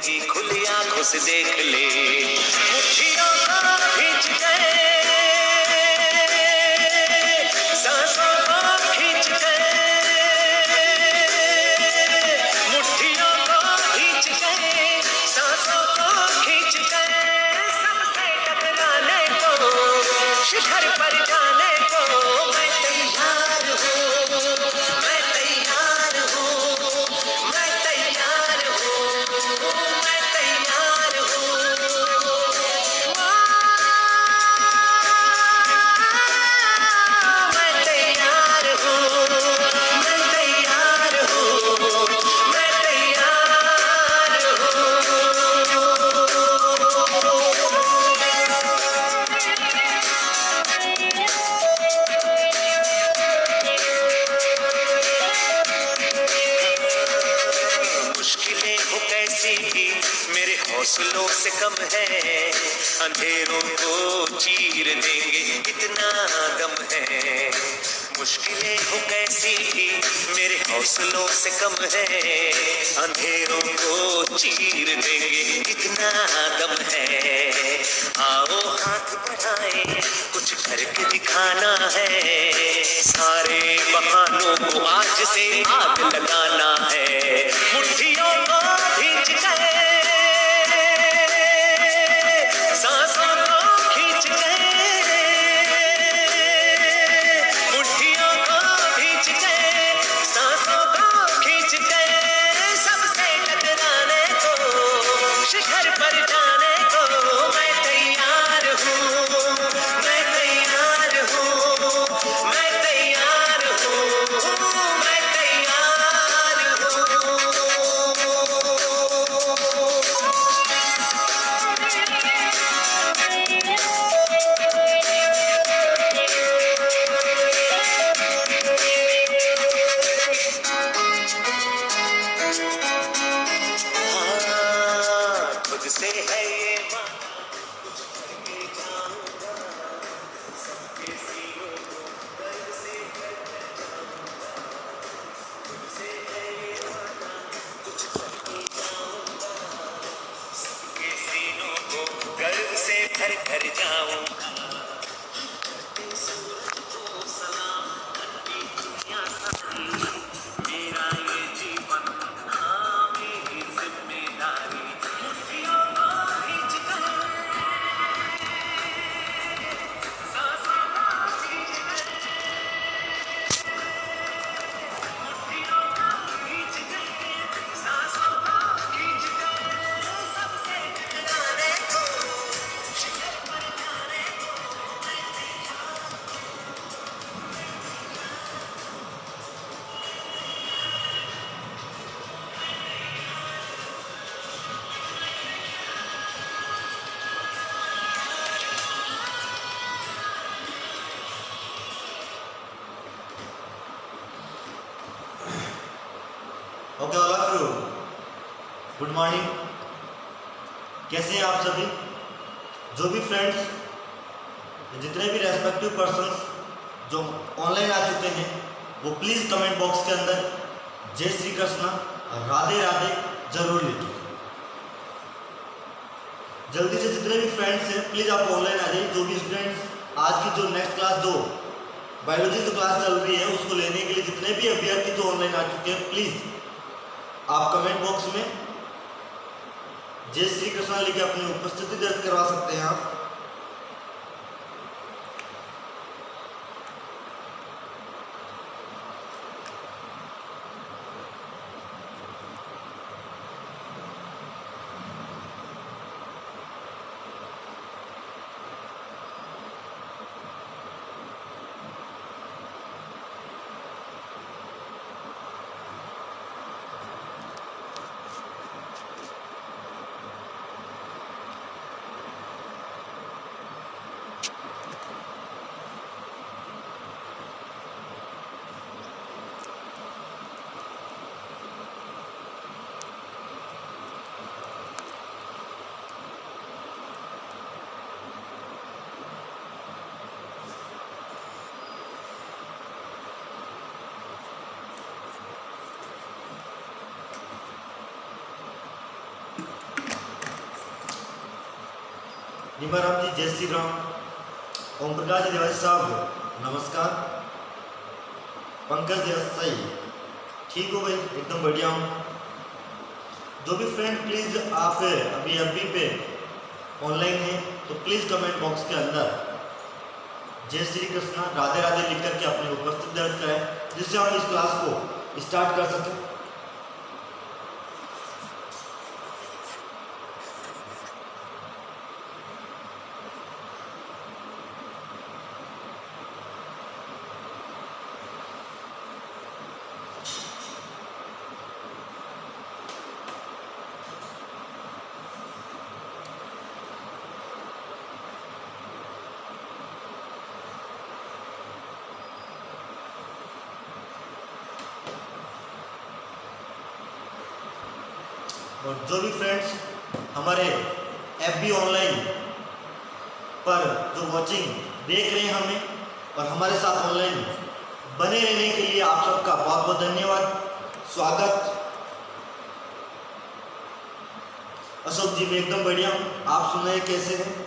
जिंदगी खुली आंखों से देख ले। मुट्ठियों को खींच गए, सांसों को खींच गए, मुट्ठियों को खींच गए, सांसों को खींच गए, सबसे टकराने को, शिखर पर जाने को मैं तैयार हूँ, मैं तैयार हूँ, मैं तैयार हूँ, मैं तैयार हूँ। मैं तैयार हूँ, मैं तैयार हूँ, मैं तैयार हूँ। मुश्किलें हो कैसी भी मेरे हौसलों से कम है, अंधेरों को चीर देंगे इतना दम है। मुश्किलें हो कैसी भी मेरे हौसलों से कम है, अंधेरों को चीर देंगे इतना दम है। आओ हाथ बढ़ाएं, कुछ करके दिखाना है, सारे बहानों को आज से आग लगाना है। मुट्ठियों को खींच गए, सांसों को खींच गए, मुट्ठियों को खींच गए, सांसों को खींच गए, सबसे टकराने को, शिखर पर जाने को मैं तैयार हूँ, मैं तैयार हूँ, मैं तैयार हूँ, मैं तैयार हूँ। हाँ, खुद से है ये वादा, कुछ करके जाऊंगा, सबके सीनों को गर्व से भर जाऊंगा। खुद से है ये वादा, कुछ करके जाऊंगा, सबके सीनों को गर्व से भर कर जाऊंगा। धरती सूरज को सलाम, धरती दुनिया सारी, मेरा ये जीवन हाँ मेरी जिम्मेदारी। मुट्ठियों को खींच गए, सांसों को खींच गए, मुट्ठियों को खींच गए, सांसों को खींच गए, सबसे टकराने को, शिखर पर जाने को मैं तैयार। Okay all of you, good morning. कैसे हैं आप सभी? जो भी फ्रेंड्स, जितने भी रेस्पेक्टिव पर्सन्स जो ऑनलाइन आ चुके हैं, वो प्लीज़ कमेंट बॉक्स के अंदर जय श्री कृष्ण राधे राधे जरूर लिखिए। जल्दी से जितने भी फ्रेंड्स हैं प्लीज़ आप ऑनलाइन आ जाइए। जो भी स्टूडेंट्स आज की जो नेक्स्ट क्लास 2 बायोलॉजी जो क्लास चल रही है उसको लेने के लिए जितने भी अभ्यर्थी जो ऑनलाइन आ चुके हैं, प्लीज़ आप कमेंट बॉक्स में जय श्री कृष्ण लिख के अपनी उपस्थिति दर्ज करवा सकते हैं आप। निमाराम जी, जय श्री राम। ओम प्रकाश देवासी साहब नमस्कार। पंकज देसाई, ठीक हो भाई? एकदम बढ़िया हूँ। जो भी फ्रेंड प्लीज़ आप अभी FB पे ऑनलाइन हैं तो प्लीज़ कमेंट बॉक्स के अंदर जय श्री कृष्णा राधे राधे लिख करके अपनी उपस्थिति दर्ज करें, जिससे हम इस क्लास को स्टार्ट कर सकें। और जो भी फ्रेंड्स हमारे FB ऑनलाइन पर जो वॉचिंग देख रहे हैं हमें और हमारे साथ ऑनलाइन बने रहने के लिए आप सबका बहुत बहुत धन्यवाद, स्वागत। अशोक जी, मैं एकदम बढ़िया हूँ, आप सुनाइए कैसे हैं?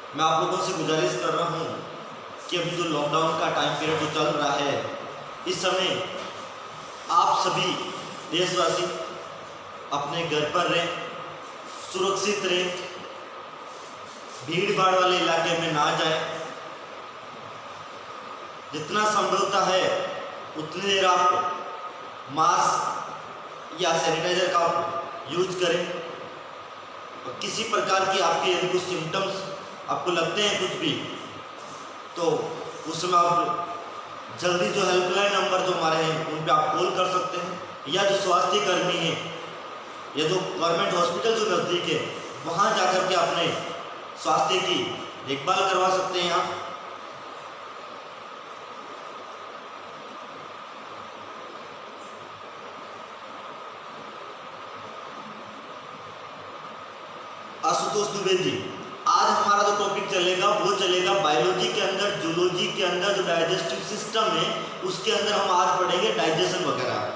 मैं आप लोगों से गुजारिश कर रहा हूँ कि अभी जो लॉकडाउन का टाइम पीरियड जो चल रहा है, इस समय आप सभी देशवासी अपने घर पर रहें, सुरक्षित रहें, भीड़ भाड़ वाले इलाके में ना जाएं। जितना संभवता है उतनी देर आप मास्क या सैनिटाइजर का यूज करें। और किसी प्रकार की आपके यदि कुछ सिम्टम्स आपको लगते हैं कुछ भी, तो उस समय आप जल्दी जो हेल्पलाइन नंबर जो हमारे हैं उन पे आप कॉल कर सकते हैं, या जो स्वास्थ्य कर्मी हैं या जो गवर्नमेंट हॉस्पिटल जो नज़दीक है वहाँ जाकर के अपने स्वास्थ्य की देखभाल करवा सकते हैं आप। आशुतोष दुबे जी, आज हमारा जो टॉपिक चलेगा वो चलेगा बायोलॉजी के अंदर, जूलॉजी के अंदर जो डाइजेस्टिव सिस्टम है उसके अंदर हम आज पढ़ेंगे डाइजेशन वगैरह।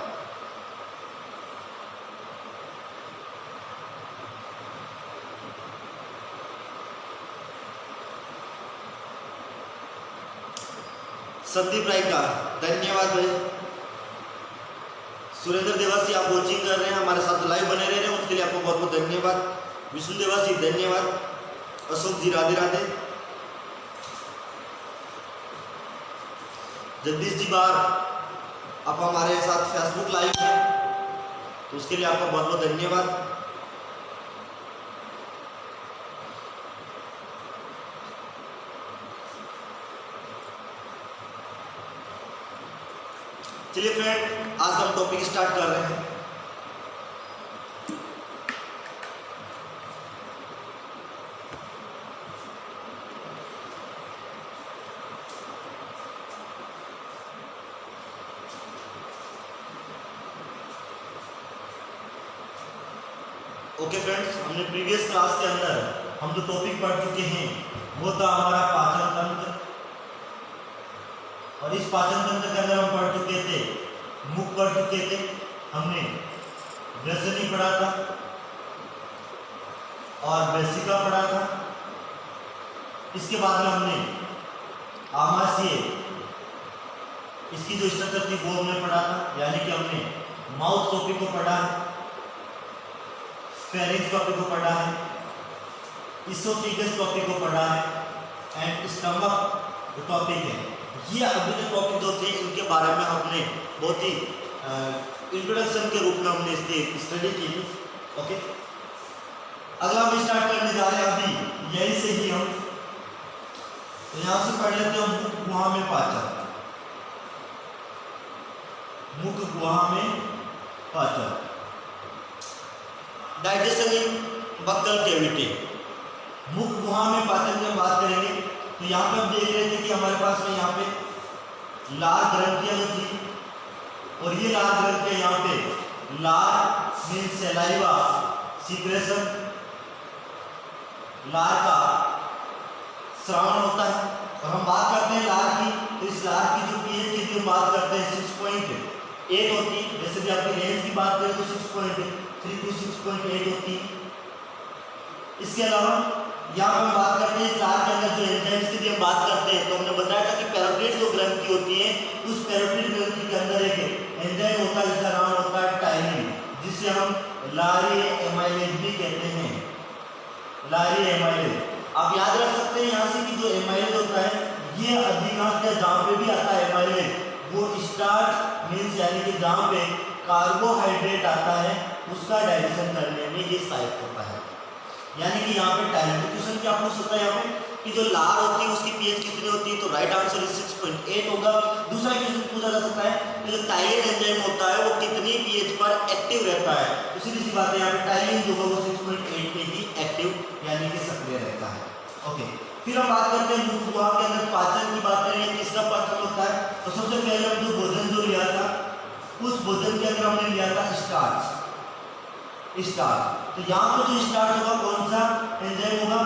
संदीप राय का धन्यवाद भाई। सुरेंद्र देवासी, आप कोचिंग कर रहे हैं, हमारे साथ लाइव बने रह रहे हैं, उसके लिए आपको बहुत बहुत धन्यवाद। विष्णु देवासी धन्यवाद। अशोक जी राधे राधे। जगदीश जी बार, आप हमारे साथ फेसबुक लाइव हैं तो उसके लिए आपका बहुत बहुत धन्यवाद। चलिए फ्रेंड, आज हम टॉपिक स्टार्ट कर रहे हैं। ओके फ्रेंड्स, हमने प्रीवियस क्लास के अंदर हम जो टॉपिक पढ़ चुके हैं वो था हमारा पाचन तंत्र, और इस पाचन तंत्र के अंदर हम पढ़ चुके थे, मुख पढ़ चुके थे, हमने ग्रसनी पढ़ा था और वेसिका पढ़ा था। इसके बाद में हमने आमाशय, इसकी जो स्ट्रक्चर थी वो हमने पढ़ा था, यानी कि हमने माउथ टॉपिक को पढ़ा है, फेरिंक्स टॉपिक को पढ़ा है, इसोफेगस टॉपिक को पढ़ा है एंड स्टमक टॉपिक है। ये अभी जो टॉपिक जो थे इनके बारे में हमने बहुत ही इंट्रोडक्शन के रूप में हमने इसकी स्टडी की थी। ओके, अगला हम स्टार्ट करने जा रहे हैं अभी यही से ही हम, तो यहाँ से पढ़ लेते हैं मुख गुहा में पाचन। मुख गुहा में पाचन, डाइजेशन इन बक्कल कैविटी। मुख गुहा में पाचन की हम बात करेंगे तो यहाँ पे हम देख रहे थे कि हमारे पास में यहाँ पे लाल ग्रंथियां जो थी और ये लार ग्रंथ है यहाँ पे। लार मीन्स सलाइवा, सीक्रेशन, लार का श्रावण होता है। और हम बात करते हैं लार की, तो इस लार की जो पीएच की हम बात करते हैं 6.8 होती है। जैसे कि आपकी रेंज की बात करें तो 6.3 to 6.8 होती है। इसके अलावा यहाँ पर हम बात करते हैं इस लार के अंदर जो एंजाइम्स की भी हम बात करते हैं, तो हमने बताया था कि पैरोटिड जो ग्रंथि होती है, उस पैरोटिड ग्रंथि के अंदर एक एंजाइम होता है जिसका नाम होता है टाइलिन, जिसे हम लारी एमाइलेज भी कहते हैं। लारी एमाइलेज आप याद रख सकते हैं यहाँ से कि जो एमाइलेज होता है ये अधिकांश जहाँ पे भी आता है एमाइलेज, वो स्टार्च मीन्स यानी कि जहाँ पे कार्बोहाइड्रेट आता है उसका डाइजेशन करने में ये सहायक होता है। यानी कि यहाँ पे टाइलिन क्वेश्चन क्या पूछ सकता है यहाँ पे कि जो लार होती है उसकी पीएच कितनी होती है, तो राइट आंसर 6.8 होगा। दूसरा क्वेश्चन पूछा जा सकता है कि जो टाइलिन एंजाइम होता है वो कितनी पीएच पर एक्टिव रहता है, तो सीधी सी बात है यहाँ पे टाइलिन जो है वो 6.8 पे ही एक्टिव यानी कि सक्रिय रहता है। ओके, फिर हम बात करते हैं मुख गुहा के अंदर पाचन की बात करेंगे, किसका पाचन होता है। तो सबसे पहले हम जो भोजन जो लिया था उस भोजन के अंदर हमने लिया था स्टार्च। तो यहाँ पे जो स्टार्च होगा कौन सा एंजाइम होगा,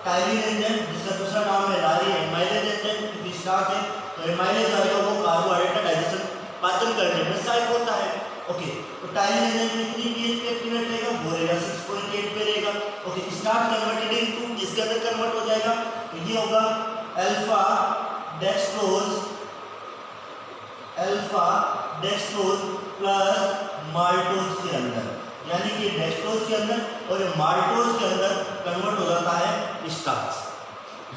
टाइलिन एंजाइम, जिसका दूसरा नाम है लारी एमाइलेज एंजाइम। क्योंकि स्टार्च है तो एमाइलेज आएगा, वो कार्बोहाइड्रेट का डाइजेशन पाचन करने में सहायक होता है। ओके, तो टाइलिन एंजाइम में कितनी पीएच पे एक्टिव रहेगा, वो रहेगा 6.8 पे रहेगा। ओके, स्टार्च कन्वर्टेड इनटू किसके अंदर कन्वर्ट हो जाएगा, तो ये होगा अल्फा डेक्सट्रोज प्लस माल्टोज के अंदर, यानी कि डेक्सट्रोज के अंदर और माल्टोज के अंदर कन्वर्ट हो जाता है स्टार्च।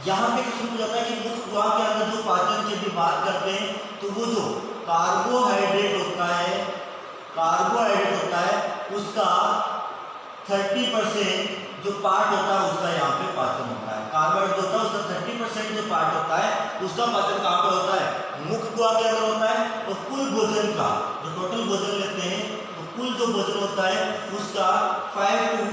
यहाँ पे क्वेश्चन पूछा जाता है कि मुख गुहा के अंदर जो पाचन की भी बात करते हैं तो वो जो कार्बोहाइड्रेट होता है उसका 30% जो पार्ट होता है उसका यहाँ पे पाचन होता है। कार्बोहाइड्रेट होता है उसका 30% जो पार्ट होता है उसका पाचन कहाँ पे होता है, मुख गुहा के अंदर होता है। और कुल भोजन का जो टोटल भोजन लेते हैं तो कुल जो भोजन होता है उसका 5 to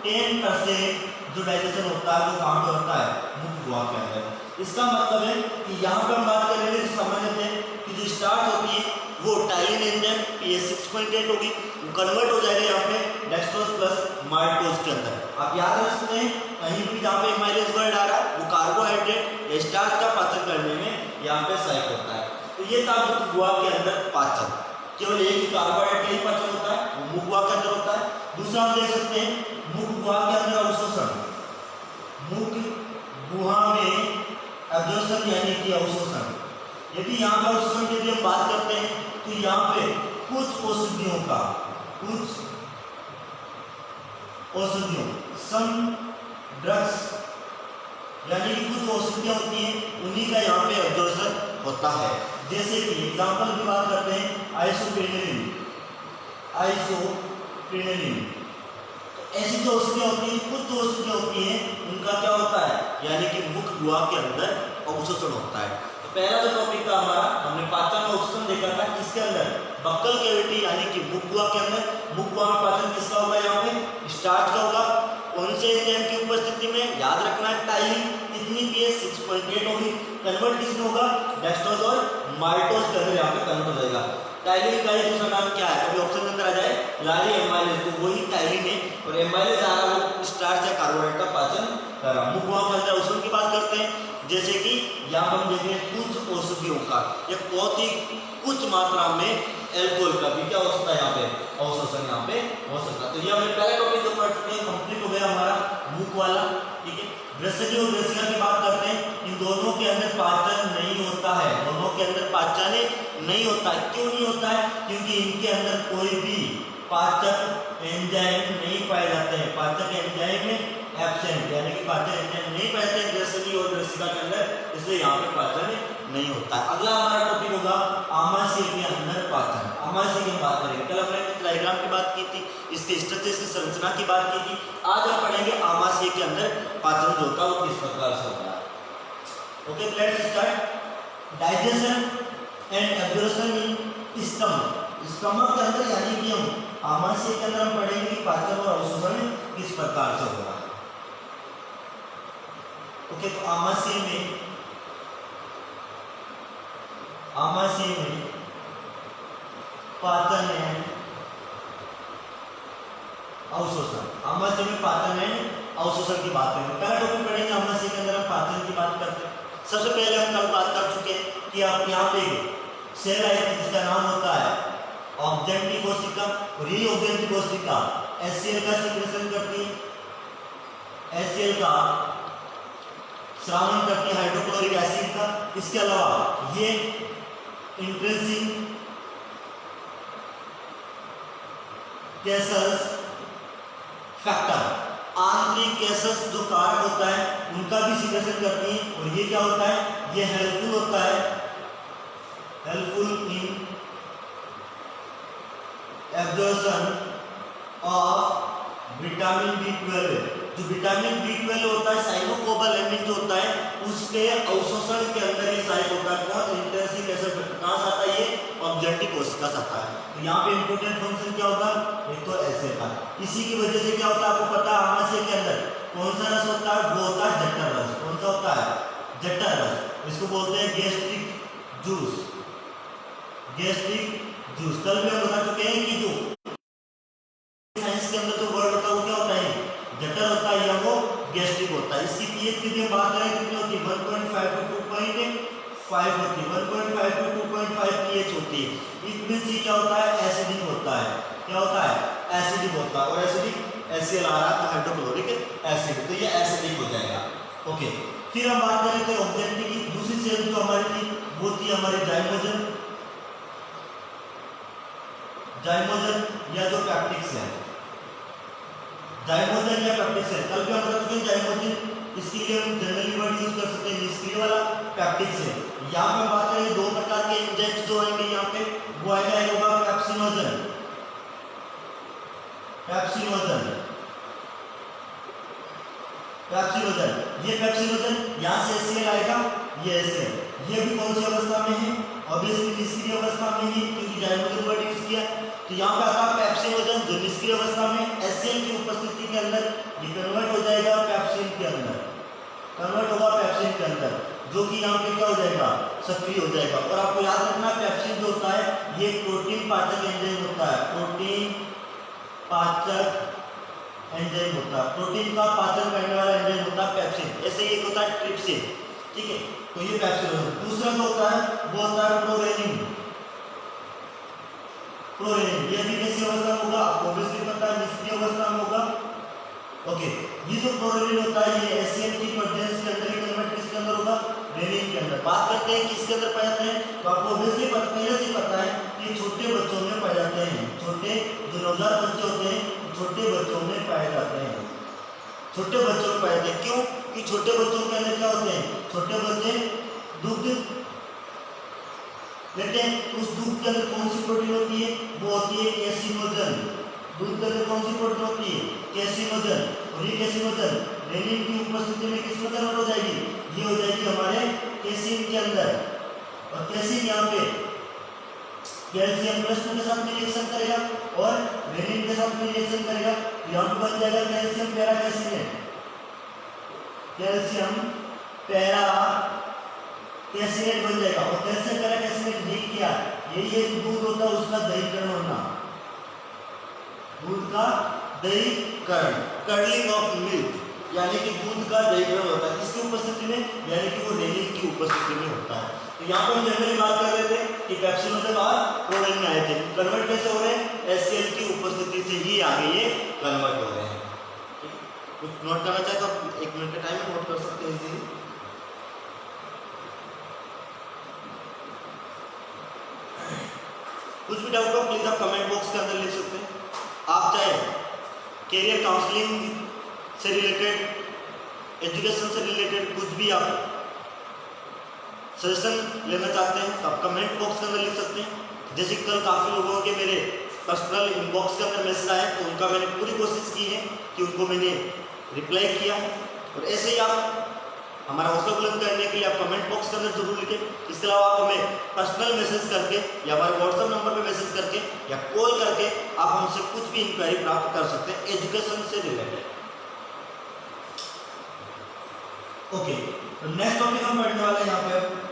10% जो डाइजेशन होता है वो कहाँ पे होता है, मुख गुहा के अंदर। इसका मतलब है कि यहाँ पर हम बात करेंगे सामान्यतः कि जो स्टार्च होती है वो टाइलिन एंजाइम पीएच 6.8 होगी, वो कन्वर्ट हो जाएगा यहाँ पे डेक्सट्रोज प्लस माल्टोज के अंदर। आप याद रख सकते हैं कहीं भी जहाँ पे एमाइलेज वर्ड आ रहा है वो कार्बोहाइड्रेट या स्टार्च का पाचन करने में यहाँ पे सहायक होता है। तो ये था मुख गुहा के अंदर पाचन, केवल एक ही कार्बोहाइड्रेट का ही पाचन होता है, वो मुख गुहा के अंदर होता है। दूसरा हम देख सकते हैं मुख गुहा के अंदर अवशोषण, मुख गुहा में अब्जॉर्प्शन यानी कि अवशोषण। यदि यहाँ पर अवशोषण की हम बात करते हैं तो यहाँ पे कुछ औषधियों सम ड्रग्स यानी कि कुछ औषधियाँ होती हैं उन्हीं का यहाँ पे अब्जॉर्प्शन होता है। जैसे कि एग्जाम्पल की बात करते हैं आइसोप्रेनिलिन। ऐसी जो औषधियाँ होती हैं, कुछ जो औषधियाँ होती हैं उनका क्या होता है, यानी कि मुख गुहा के अंदर अवशोषण होता है। तो पहला जो टॉपिक था हमारा, हमने पाचन में अवशोषण देखा था, इसके अंदर बक्कल कैविटी यानी कि मुख गुहा के अंदर, मुख गुहा में पाचन किसका होगा, यहाँ पे स्टार्च का होगा। कौन से एंजाइम की उपस्थिति में, याद रखना है टाइलिन, कितनी पीएच 6.8 होगी, कन्वर्ट किसमें होगा, डेक्सट्रोज और माल्टोज के अंदर यहाँ पे कन्वर्ट हो जाएगा। टाइलिन का ही दूसरा नाम क्या है, अभी ऑप्शन के अंदर आ जाए लारी एमाइलेज, तो वही टाइलिन है और एमाइलेज आ रहा वो स्टार्च या कार्बोहाइड्रेट का पाचन कर रहा। मुख गुहा के अंदर औषधि की बात करते हैं, जैसे कि यहाँ हम देखें कुछ औषधियों का या बहुत ही कुछ मात्रा में एल्कोहल का भी क्या हो सकता है, यहाँ पे अवशोषण यहाँ पे हो सकता है। तो ये हमने पहला टॉपिक जो पढ़ चुके हैं, कंप्लीट हो गया हमारा मुख वाला, ठीक है। ग्रसिकी और ग्रसिका की बात करते हैं, इन दोनों के अंदर पाचन नहीं होता है, दोनों के अंदर पाचन नहीं होता है। क्यों नहीं होता है, क्योंकि इनके अंदर कोई भी पाचक एंजाइम नहीं पाए जाते हैं, पाचक एंजाइम एब्सेंट, यानी कि पाचन एंजाइम नहीं पाए जाते हैं ग्रसिकी और ग्रसिका के अंदर, इसलिए यहाँ पे पाचन नहीं होता है। अगला हमारा टॉपिक होगा आमाशय के अंदर पाचन। आमाशय की हम बात करेंगे, कल हमने डायग्राम की बात की थी, इसके स्ट्रक्चर, इसकी संरचना की बात की थी। आज हम पढ़ेंगे आमाशय के अंदर पाचन जो होता है वो किस प्रकार से होता है। Okay, let's start. Digestion and absorption in stomach के अंदर, यानी कि हम आमाशय के अंदर हम पढ़ेंगे कि पाचन और अवशोषण किस प्रकार से हो रहा है। ओके, तो आमाशय में पाचन एंड अवशोषण। आमाशय में पाचन एंड अवशोषण की बात करेंगे। पहला टॉपिक पढ़ेंगे आमाशय के अंदर हम पाचन की बात करते हैं। सबसे पहले हम कल बात कर चुके हैं कि आप यहाँ पे सेल आई थी जिसका नाम होता है ऑब्जेक्टिव कोशिका, और ये ऑब्जेक्टिव कोशिका HCl का सिक्रेशन करती है, HCl का स्रावन करती है, हाइड्रोक्लोरिक एसिड का। इसके अलावा ये इंट्रिंसिक केसस फैक्टर, आंतरिक केसस जो कारक होता है उनका भी सिक्रेशन करती है, और ये क्या होता है, ये हेल्पफुल होता है, helpful in absorption of vitamin B12। जो विटामिन B12 होता है साइनोकोबालेमिन जो होता है उसके अवशोषण के अंदर ये सहायक होता है। कौन, इंट्रिंसिक केसस फैक्टर। कहाँ से आता है ये, ऑब्जेक्टिव कोशिका से आता है। तो यहाँ पे इंपॉर्टेंट फंक्शन क्या होगा, एक तो ऐसे का। इसी की वजह से क्या होता है आपको पता है, आमाशय के अंदर कौन सा रस होता है, वो होता है जठर रस। कौन सा होता है, जठर रस। इसको बोलते हैं गैस्ट्रिक जूस, गैस्ट्रिक जूस। कल भी हम बता चुके हैं कि जो साइंस के अंदर जो वर्ड होता है वो क्या होता है, जठर होता है या वो गैस्ट्रिक होता है। इसकी पीएच की हम बात करें कितनी होती है, 1.5 टू 2.5 होती है, 1.5 टू 2.5 पीएच होती है। इट मींस ये क्या होता है, एसिडिक होता है। क्या होता है, एसिडिक होता है। और एसिडिक HCl आ रहा है तो हाइड्रोक्लोरिक एसिड, तो ये एसिडिक हो जाएगा। ओके, फिर हम बात करें तो ऑब्जेक्टिव की दूसरी सेल जो हमारी थी वो थी हमारी जाइमोजन, जाइमोजन या जो पैप्टिक सेल, जाइमोजन या पैप्टिक सेल। कल भी हम बता चुके हैं जाइमोजन, इसके लिए हम जनरली वर्ड यूज कर सकते हैं निष्क्रिय वाला, पैप्टिक सेल। यहाँ पे बात करें दो प्रकार के एंजाइम्स जो आएंगे यहाँ पे, वो आएगा, एक होगा पेप्सिनोजन, पेप्सिनोजन, पेप्सिनोजन। ये पेप्सिनोजन यहाँ से HCl आएगा, ये HCl, ये भी कौन सी अवस्था में है, ऑब्वियसली निष्क्रिय अवस्था में ही, क्योंकि जाइमोजन वर्ड यूज किया। तो यहाँ पे आता है पेप्सिनोजन जो निष्क्रिय अवस्था में HCl की उपस्थिति के अंदर ये कन्वर्ट हो जाएगा पेप्सिन के अंदर, कन्वर्ट होगा पेप्सिन के अंदर, जो कि यहाँ पे क्या हो जाएगा, सक्रिय हो जाएगा। और आपको याद रखना पेप्सिन जो होता है ये प्रोटीन पाचक एंजाइम होता है, प्रोटीन पाचक एंजाइम होता है, प्रोटीन का पाचन करने वाला एंजाइम होता है पेप्सिन। ऐसे ही एक होता है ट्रिप्सिन, ठीक है, तो ये पेप्सिन। दूसरा जो होता है वो होता है प्रोरेनिन, प्रोरेनिन। ये भी कैसी अवस्था में होगा, आपको ऑब्वियसली पता है निष्क्रिय अवस्था में होगा। ओके, ये जो प्रोरेनिन होता है ये HCl की प्रेजेंस के अंदर ही कन्वर्ट किसके अंदर होगा, रेनिन के अंदर। बात करते हैं किसके अंदर पाए जाते हैं, तो आपको ऑब्वियसली पहले से पता है कि छोटे बच्चों में पाए जाते हैं, छोटे जो नवजात बच्चे होते हैं छोटे बच्चों में पाए जाते हैं, छोटे बच्चों में पाए जाते हैं। क्यों, कि छोटे बच्चों के अंदर क्या होते हैं, छोटे बच्चे दूध लेते हैं, उस दूध के अंदर कौन सी प्रोटीन होती है, वो होती है कैसिनोजन। दूध के अंदर कौन सी प्रोटीन होती है, कैसिनोजन। और ये कैसिनोजन रेनिन की उपस्थिति में किस में कन्वर्ट हो जाएगी, ये हो जाएगी हमारे कैसिन के अंदर। और कैसिन यहाँ पे कैल्शियम प्लस 2 के साथ में रिएक्शन करेगा और रेनिन के साथ में रिएक्शन करेगा, यहाँ पे बन जाएगा कैल्शियम पैरा कैसिनेट, कैल्शियम पैरा कैसिनेट बन जाएगा। और कैल्शियम पैरा कैसिनेट नहीं किया, यही एक दूध होता है उसका दहीकरण होना, दूध का दहीकरण, कर्लिंग ऑफ मिल्क, यानी कि दूध का दहीकरण होता है किसकी उपस्थिति में, यानी कि वो रेनिन की उपस्थिति में होता है। तो यहाँ पर हम जनरली बात कर रहे थे कि पेप्सिनोजन और प्रोरेनिन आए थे, कन्वर्ट कैसे हो रहे हैं, HCl की उपस्थिति से ही आगे ये कन्वर्ट हो रहे हैं। कुछ नोट करना चाहे तो 1 मिनट का टाइम है, नोट कर सकते हैं इजीली। कुछ भी डाउट हो प्लीज आप कमेंट बॉक्स के अंदर लिख सकते हैं। आप चाहे कैरियर काउंसलिंग से रिलेटेड, एजुकेशन से रिलेटेड कुछ भी आप सजेशन लेना चाहते हैं तो आप कमेंट बॉक्स के अंदर लिख सकते हैं। जैसे कल काफ़ी लोगों के मेरे पर्सनल इनबॉक्स के अंदर मैसेज आए तो उनका मैंने पूरी कोशिश की है कि उनको मैंने रिप्लाई किया। और ऐसे ही आप हमारा हौसला बुलंद करने के लिए आप कमेंट बॉक्स के अंदर जरूर लिखें। इसके अलावा आप हमें पर्सनल मैसेज करके या हमारे व्हाट्सएप नंबर पे मैसेज करके या कॉल करके आप हमसे कुछ भी इंक्वायरी प्राप्त कर सकते हैं एजुकेशन से रिलेटेड। ओके, तो नेक्स्ट टॉपिक हम पढ़ने वाले हैं यहाँ पे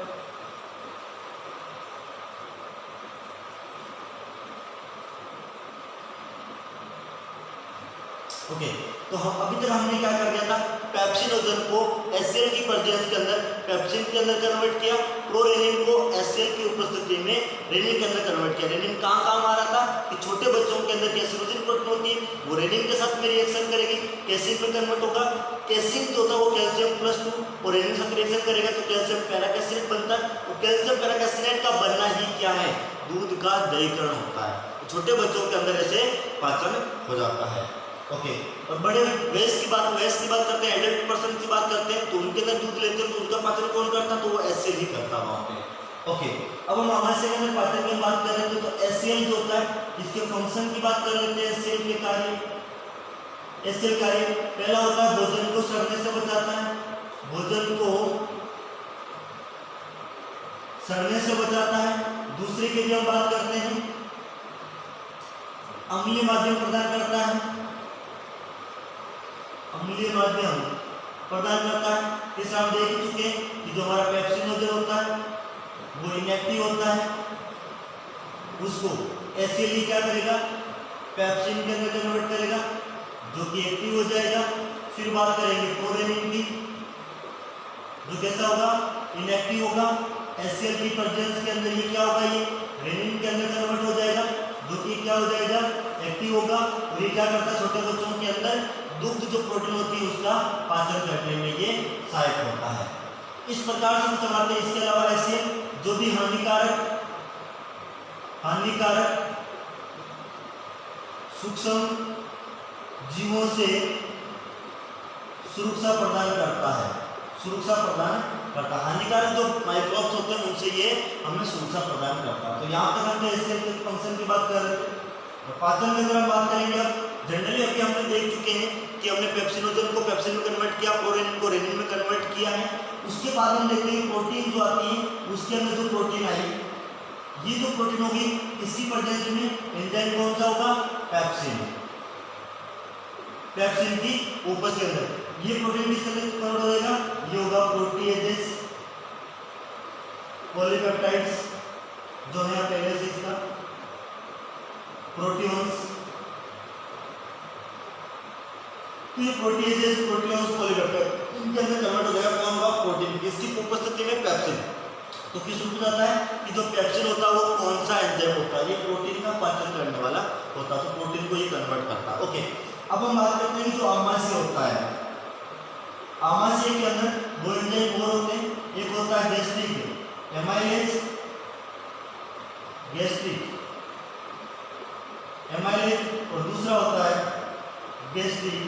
ओके, तो हम अभी तक हमने क्या कर दिया था, पेप्सिनोजन को HCl की प्रेजेंस के अंदर पेप्सिन के अंदर कन्वर्ट किया, प्रोरेनिन को HCl की उपस्थिति में रेनिन के अंदर कन्वर्ट किया। रेनिन कहाँ काम आ रहा था कि छोटे बच्चों के अंदर कैसिनोजन प्रोटीन होती है, वो रेनिन के साथ में रिएक्शन करेगी, कैसिन में कन्वर्ट होगा। कैसिन जो होता है वो कैल्शियम +2 और रेनिन साथ रिएक्शन करेगा तो कैल्शियम पैराकैसिनेट बनता है। तो कैल्शियम पैराकैसिनेट का बनना ही क्या है, दूध का दहीकरण होता है। तो छोटे बच्चों के अंदर ऐसे पाचन हो जाता है। ओके, और बड़े वयस्क की बात करते हैं, एडल्ट पर्सन की बात करते हैं, तो उनके अंदर दूध लेते हैं तो उनका पाचन कौन करता, तो वो HCl ही करता वहाँ पे। ओके, अब हम आमाशय के अंदर पाचन की बात कर रहे थे, तो HCl जो होता है इसके फंक्शन की बात कर लेते हैं। HCl के कार्य, HCl कार्य पहला होता है भोजन को सड़ने से बचाता है, भोजन को सड़ने से बचाता है। दूसरे की हम बात करते हैं, अम्लीय माध्यम प्रदान करता है, अम्लीय माध्यम प्रदान करता है। तीसरा हम देख चुके हैं कि जो हमारा पेप्सिनोजन होता है वो इनएक्टिव होता है, उसको HCl क्या करेगा, पेप्सिन के अंदर कन्वर्ट करेगा जो कि एक्टिव हो जाएगा। फिर बात करेंगे प्रोरेनिन की, जो कैसा होगा, इनएक्टिव होगा। HCl की प्रेजेंस के अंदर ये क्या होगा, ये रेनिन के अंदर कन्वर्ट हो जाएगा जो कि क्या हो जाएगा, एक्टिव होगा। और ये क्या करता है, छोटे बच्चों के अंदर दुग्ध जो प्रोटीन होती है उसका पाचन करने में ये सहायक होता है। इस प्रकार से हम चलाते हैं। इसके अलावा HCl जो भी हानिकारक सूक्ष्म जीवों से सुरक्षा प्रदान करता है, हानिकारक जो माइक्रोब्स होते हैं उनसे ये हमें सुरक्षा प्रदान करता है। तो यहाँ तक हमने HCl के फंक्शन की बात कर रहे थे। तो पाचन के अंदर हम बात करेंगे। अब जनरली अभी हमने देख चुके हैं कि हमने पेप्सिनोजन को पेप्सिन में कन्वर्ट किया, प्रोरेनिन को रेनिन में कन्वर्ट किया है। उसके बाद हम देखते हैं प्रोटीन जो आती है, उसके अंदर जो प्रोटीन आई, ये जो प्रोटीन होगी इसकी प्रेजेंस में एंजाइम कौन सा होगा, पेप्सिन की उपस्थिति के अंदर ये प्रोटीन किसके अंदर कन्वर्ट हो जाएगा, ये होगा प्रोटीएजेस, पॉलीपेप्टाइड्स जो है पहले से इसका, प्रोटीन्स, तो ये प्रोटीएजेस, प्रोटीन्स, पॉलीपेप्टाइड इनके अंदर कन्वर्ट हो जाएगा कौन होगा, प्रोटीन, किसकी उपस्थिति में, पेप्सिन। तो किस रूप में जाता है कि जो पेप्सिन होता है वो कौन सा एंजाइम होता है, ये प्रोटीन का पाचन करने वाला होता है, तो प्रोटीन को ये कन्वर्ट करता है। ओके, अब हम बात करते हैं कि जो आमाशय होता है, आमाशय के अंदर दो एंजाइम और होते हैं, एक होता है गैस्ट्रिक एमाइलेज, और दूसरा होता है गैस्ट्रिक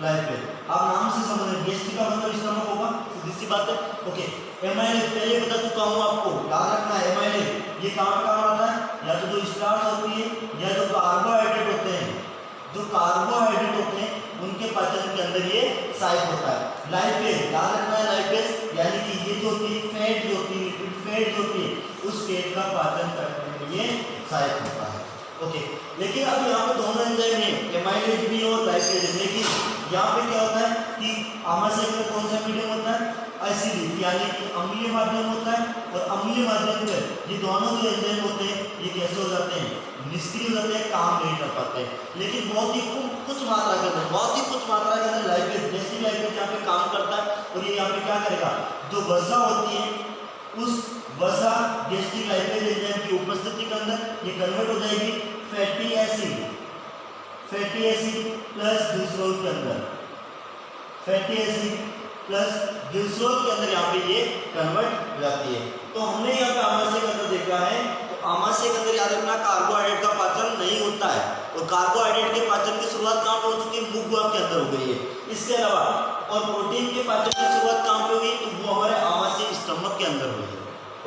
लाइपेज। आप नाम से समझ रहे, गैस्ट्रिक का मतलब स्टमक होगा, सीधी सी बात है। ओके, एमाइलेज पहले बता चुका हूं आपको, याद रखना है एमाइलेज ये काम आता है, या तो जो स्टार्च होती है या जो कार्बोहाइड्रेट होते हैं, उनके पाचन के अंदर ये सहायक होता है। लाइपेज याद रखना है, लाइपेज यानी कि ये जो होती है फैट जो होती है, लिपिड फैट जो होती है, उस फैट का पाचन करने में ये सहायक होता है। ओके, लेकिन अब यहाँ पे दोनों एंजाइम हैं, एमाइलेज भी और लाइपेज, लेकिन यहाँ पे क्या होता है कि आमाशय में कौन सा मीडियम होता है, एसिडिक यानी कि अम्लीय माध्यम होता है, और अम्लीय माध्यम में ये दोनों जो एंजाइम होते हैं ये कैसे हो जाते हैं, निष्क्रिय हो जाते हैं, काम नहीं कर पाते हैं। लेकिन बहुत ही कुछ मात्रा के अंदर लाइपेज, गैस्ट्रिक लाइपेज यहाँ पे काम करता है, और ये यहाँ पे क्या करेगा, जो वसा होती है उस वसा गैस्ट्रिक लाइपेज एंजाइम की उपस्थिति के अंदर ये कन्वर्ट हो जाएगी फैटी एसिड प्लस ग्लिसरॉल के अंदर, फैटी एसिड प्लस ग्लिसरॉल के अंदर यहाँ पे ये कन्वर्ट हो जाती है। तो हमने यहाँ पे आमाशय के अंदर देखा है, तो आमाशय के अंदर याद रखना कार्बोहाइड्रेट का पाचन नहीं होता है, और कार्बोहाइड्रेट के पाचन की शुरुआत कहाँ पे हो चुकी है, मुख भाग के अंदर हो गई है। इसके अलावा और प्रोटीन के पाचन की शुरुआत कहाँ पे हुई, तो वो हमारे आमाशय स्टमक के अंदर हुई है।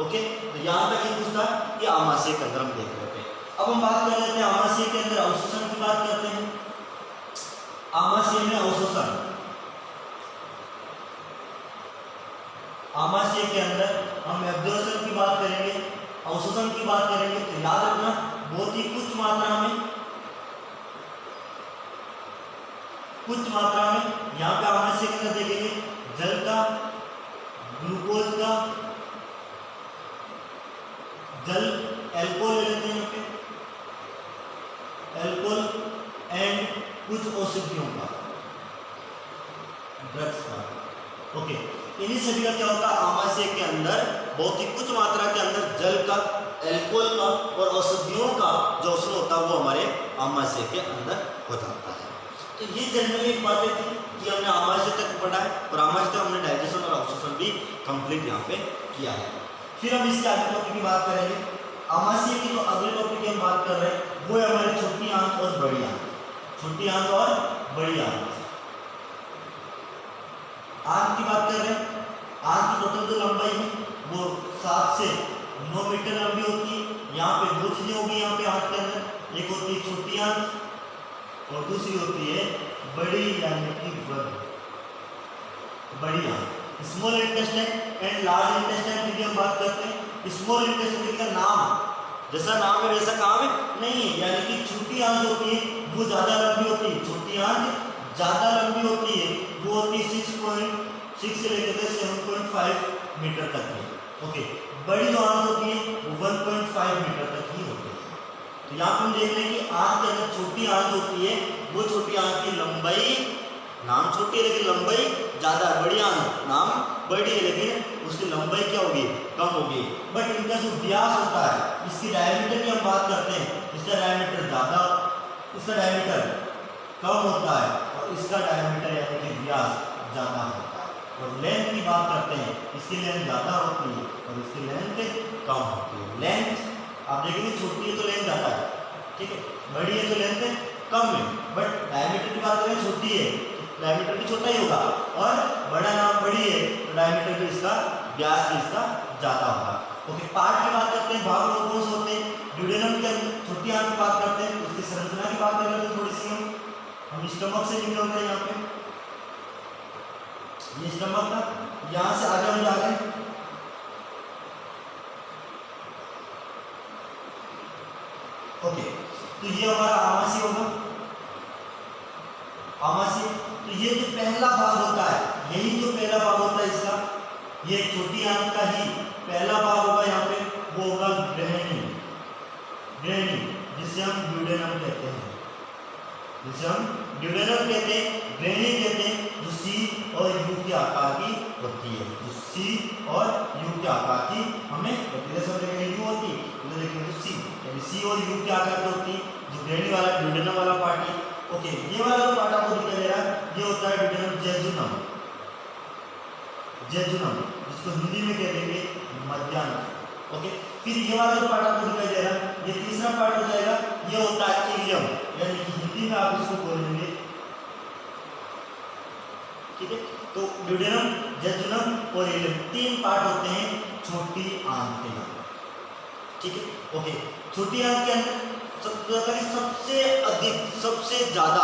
ओके, तो यहाँ तक ये पूछता कि आमाशय के अंदर हम देख रहे थे। अब हम बात कर लेते हैं आमाशय के अंदर अवशोषण की बात करते हैं। आमाशय में अवशोषण, आमाशय के अंदर हम एब्जॉर्प्शन की बात करेंगे, अवशोषण की बात करेंगे, तो याद रखना बहुत ही कुछ मात्रा में यहाँ पे आमाशय के अंदर देखेंगे जल का, ग्लूकोज का, जल एल्कोहल ले लेते हैं यहाँ पे, एल्कोहल एंड कुछ औषधियों का, ड्रग्स का। ओके, इन्हीं सभी का क्या होता है, आमाशय के अंदर बहुत ही कुछ मात्रा के अंदर जल का, एल्कोहल का और औषधियों का जो अवशोषण होता है वो हमारे आमाशय के अंदर हो जाता है। तो ये जनरली एक बातें थी कि हमने आमाशय तक पढ़ा है और आमाशय तक हमने डाइजेशन और अवशोषण भी कंप्लीट यहाँ पे किया है। फिर हम इसके आगे टॉपिक की बात करेंगे। आमाशय की जो अगले टॉपिक की हम बात कर रहे हैं वो है हमारी छोटी आंत और बड़ी आंत। छोटी आंत और बड़ी आंत। आंत की बात कर रहे हैं, आंत की टोटल जो लंबाई है वो 7 से 9 मीटर लंबी होती है। यहाँ पे दो चीजें होगी यहाँ पे आंत के अंदर, एक होती है छोटी आंत और दूसरी होती है बड़ी यानी कि बड़ी आंत। Small intestine and large intestine की हम बात करते हैं। स्मॉल इंटेस्टाइन का नाम जैसा नाम है वैसा काम नहीं है, यानी कि छोटी आंत होती है वो ज्यादा लंबी होती है। छोटी आंत ज्यादा लंबी होती है, वो होती है 6.6 से लेकर 7.5 मीटर तक की। ओके, बड़ी जो आंत होती है वो 1.5 मीटर तक ही होती है। तो यहाँ पे हम देख रहे हैं कि आंत के अंदर छोटी आंत होती है, वो छोटी आंत की लंबाई, नाम छोटी है लेकिन लंबाई ज्यादा है। बड़ी आंत नाम बड़ी है लेकिन उसकी लंबाई क्या होगी, कम होगी। बट इनका जो व्यास होता है, इसकी डायमीटर की हम बात करते हैं, इसका डायमीटर ज्यादा, इसका डायमीटर कम होता है और इसका डायमीटर यानी कि व्यास ज्यादा होता है। और लेंथ की बात करते हैं, इसकी लेंथ ज्यादा होती है और इसकी लेंथ कम होती है। लेंथ आप देखेंगे छोटी है तो लेंथ ज्यादा है, ठीक है, बड़ी है तो लेंथ कम है। बट डायमीटर की बात करें, छोटी है डायमीटर भी छोटा ही होगा और बड़ा नाम बड़ी है तो डायमीटर भी इसका, व्यास भी इसका ज्यादा होगा। ओके, पार्ट की बात करते हैं, भाग कौन से होते हैं। ड्यूडेनम के अंदर छोटी आंत की बात करते हैं, उसकी संरचना की बात करें तो थोड़ी सी हम स्टमक से निकल रहे हैं। यहाँ पे ये स्टमक था, यहाँ से आगे हम जा रहे हैं। ओके, तो ये हमारा आमाशय होगा। आमाशय, तो ये जो पहला भाग होता है, यही जो पहला भाग होता है इसका, ये छोटी आंत का ही पहला भाग होगा। यहाँ पे वो होगा ग्रहणी, ग्रहणी जिसे हम ड्यूडेनम कहते हैं, जिसे हम ड्यूडेनम कहते हैं, ग्रहणी कहते हैं, जो सी और यू के आकार की होती है। जो सी और यू के आकार की हमें यू होती है, उधर देखेंगे तो सी, यानी सी और यू के आकार की होती है। जो ग्रहणी वाला ड्यूडेनम वाला पार्ट है। ओके, ये वाला जो पार्ट आपको दिखाई दे रहा है ये होता है ड्यूडेनम जेजुनम, जेजुनम जिसको हिंदी में कह देंगे मध्यांग। ओके, फिर ये वाला जो पार्ट आपको दिखाई दे रहा है ये तीसरा पार्ट हो जाएगा, ये होता है इलियम, यानी कि हिंदी में आप इसको बोलेंगे, ठीक है। तो ड्यूडेनम, जेजुनम और इलियम तीन पार्ट होते हैं छोटी आंत के अंदर, ठीक है। ओके, छोटी आंत के अंदर सबसे अधिक, सबसे ज्यादा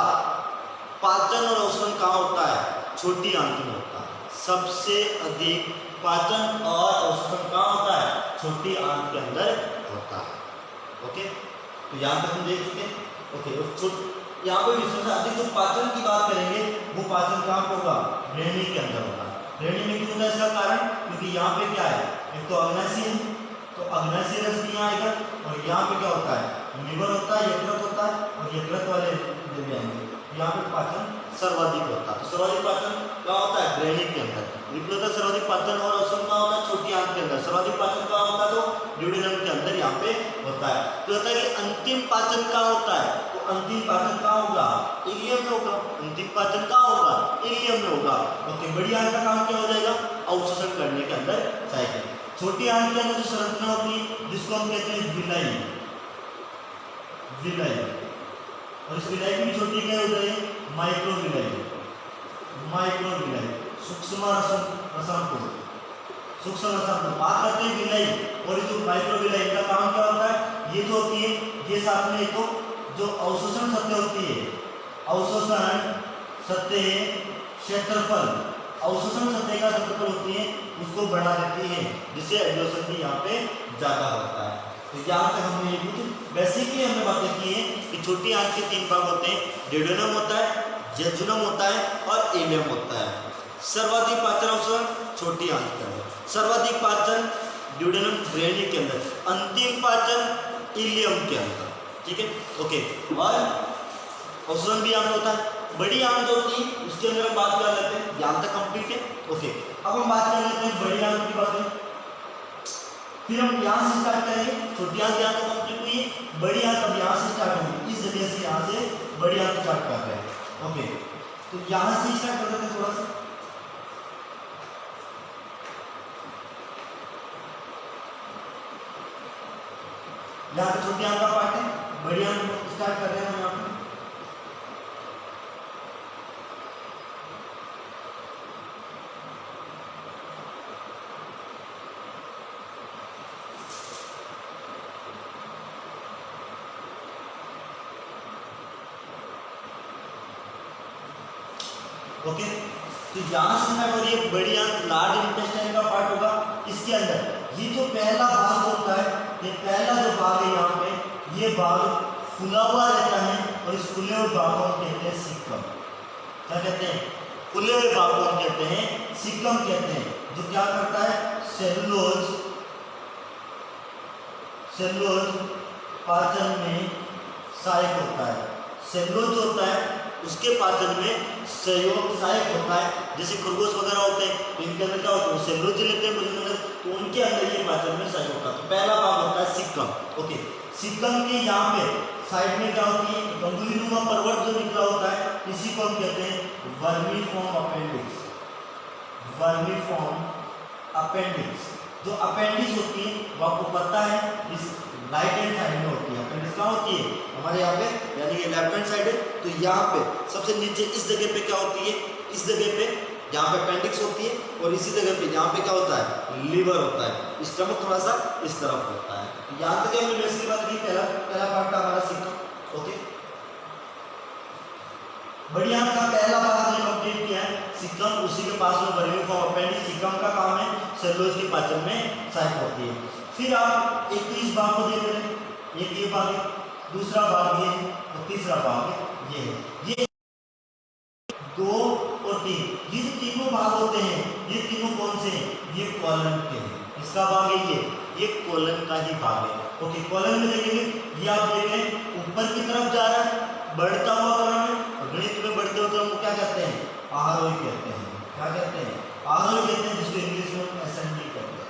पाचन और अवशोषण कहाँ होता है, छोटी आंत में होता है। सबसे अधिक पाचन और अवशोषण कहाँ होता है, छोटी आंत के अंदर होता है। ओके, तो यहाँ तक हम देख चुके हैं। ओके, और यहाँ पे सबसे अधिक जो पाचन की बात करेंगे वो पाचन कहाँ पर होगा, ग्रहणी के अंदर होगा। ग्रहणी में क्यों होता है, इसका कारण क्योंकि यहाँ पे क्या है, एक तो अग्नाशय है, तो अग्नाशय रस भी यहाँ आएगा और यहाँ पे क्या होता है, लीवर होता है, यकृत होता है और यकृत वाले भी आएंगे। यहाँ पे पाचन सर्वाधिक होता है। तो सर्वाधिक पाचन क्या होता है, ग्रहणी के अंदर। विप्लवता सर्वाधिक पाचन और अवशोषण कहाँ होता है, छोटी आंत के अंदर। सर्वाधिक पाचन कहाँ होता है, तो ड्यूडेनम के अंदर यहाँ पे होता है। तो होता है कि अंतिम पाचन कहाँ होता है, तो अंतिम पाचन कहाँ होगा, इलियम में होगा। अंतिम पाचन कहाँ होगा, इलियम में होगा। ओके, बड़ी आंत का काम क्या हो जाएगा, अवशोषण करने के अंदर जाएगा। छोटी आंत के अंदर जो संरचना होती है जिसको हम कहते हैं विलाई, विलाई, और इस विलाई की छोटी क्या हो जाए, माइक्रोविलाई, माइक्रोविलाई, सूक्ष्म रसायन, सूक्ष्म रसायन बात करते हैं विलाई। और ये जो माइक्रोविलाई का काम क्या होता है, ये जो होती है ये साथ में तो जो अवशोषण सतह होती है, अवशोषण सतह क्षेत्रफल, अवशोषण सतह का क्षेत्रफल होती है उसको बढ़ा देती है, जिससे एब्जॉर्प्शन भी यहाँ पे ज्यादा होता है। तो यहाँ तक हमने ये कुछ बेसिकली हमने बातें की है कि छोटी आंत के तीन भाग होते हैं, ड्यूडेनम होता है, जेजुनम होता है और इलियम होता है। सर्वाधिक पाचन अवशोषण छोटी आंत के अंदर, सर्वाधिक पाचन ड्यूडेनम ग्रहणी के अंदर, अंतिम पाचन इलियम के अंदर, ठीक है। ओके, और अवशोषण भी यहाँ पे होता है। बड़ी आंत जो होती है उसके अंदर हम बात कर लेते हैं, यहाँ तक कंप्लीट है। ओके, अब हम बात कर लेते हैं बड़ी आंत की बातें। फिर हम यहाँ से स्टार्ट करेंगे, छोटी आंत यहाँ तक कंप्लीट हुई है, बड़ी आंत अब यहाँ से स्टार्ट होगी, इस जगह से यहाँ से बड़ी आंत स्टार्ट कर रहे हैं। ओके, तो यहाँ से स्टार्ट कर देते हैं थोड़ा सा। यहाँ पे छोटी आंत का पार्ट है, बड़ी आंत स्टार्ट कर रहे हैं हम यहाँ पे। ओके, तो यहाँ से स्टार्ट हो रही है बड़ी आंत, लार्ज इंटेस्टाइन का पार्ट होगा। इसके अंदर ये जो पहला भाग होता है, ये पहला जो भाग है यहाँ पे, ये भाग फुला हुआ रहता है और इस फुले हुए भाग को हम कहते हैं सिक्कम। क्या कहते हैं? फुले हुए भाग को हम कहते हैं सिक्कम कहते हैं, जो क्या करता है सेलुलोज पाचन में सहायक होता है। सेलुलोज होता है उसके पाचन में सहायक होता है। जैसे खरगोश वगैरह होते हैं, इनके अंदर क्या होता है, सेलुलोज लेते हैं भोजन, तो उनके अंदर ये पाचन में सहायक होता है। तो पहला भाग होता है सिक्कम। ओके, सिक्कम के यहाँ पे साइड में क्या होती है, गंगुलीनुमा पर्वत जो निकला होता है, इसी को हम कहते हैं वर्मीफॉर्म अपेंडिक्स। वर्मीफॉर्म अपेंडिक्स, जो अपेंडिक्स होती है वो आपको पता है इस राइट हैंड साइड में होती है। अपेंडिक्स कहाँ होती है? हमारे यहाँ पे, यानी कि लेफ्ट हैंड साइड है। तो यहाँ पे सबसे नीचे इस जगह पे क्या होती है, इस जगह पे यहाँ पे अपेंडिक्स होती है, और इसी जगह पे यहाँ पे क्या होता है, लीवर होता है। स्टमक थोड़ा सा इस तरफ होता है। यहाँ तक हमने बेसिक बात की, पहला पार्ट था हमारा सिक्कम। ओके, बड़ी आंत का पहला भाग हमने कंप्लीट किया है सिक्कम, उसी के पास में वर्मीफॉर्म अपेंडिक्स। सिक्कम का काम है सेलुलोज के पाचन में सहायक होती है। फिर आप एक तो इस भाग को देख रहे हैं, एक ये भाग है, दूसरा भाग ये है, और तीसरा भाग ये है। ये 2 और 3, ये जो तीनों भाग होते हैं, ये तीनों कौन से हैं? ये कॉलन के हैं। इसका भाग है ये कॉलन का ही भाग है। ओके, कॉलन में देखेंगे, ये आप देख रहे हैं ऊपर की तरफ जा रहा है, बढ़ता हुआ क्रम है। और गणित में बढ़ते हुए क्रम को क्या कहते हैं? आरोही कहते हैं। क्या कहते हैं? आरोही कहते हैं, जिसको इंग्लिश में असेंडिंग कहते हैं,